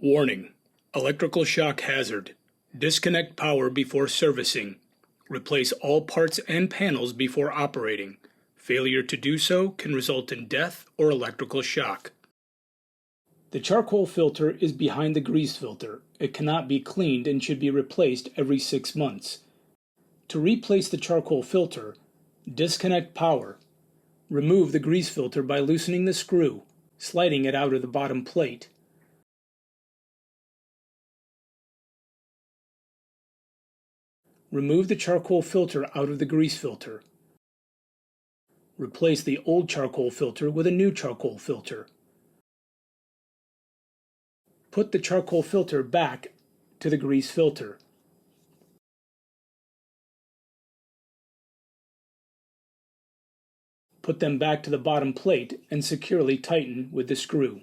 Warning: electrical shock hazard. Disconnect power before servicing. Replace all parts and panels before operating. Failure to do so can result in death or electrical shock. The charcoal filter is behind the grease filter. It cannot be cleaned and should be replaced every 6 months. To replace the charcoal filter, disconnect power. Remove the grease filter by loosening the screw, sliding it out of the bottom plate. Remove the charcoal filter out of the grease filter. Replace the old charcoal filter with a new charcoal filter. Put the charcoal filter back to the grease filter. Put them back to the bottom plate and securely tighten with the screw.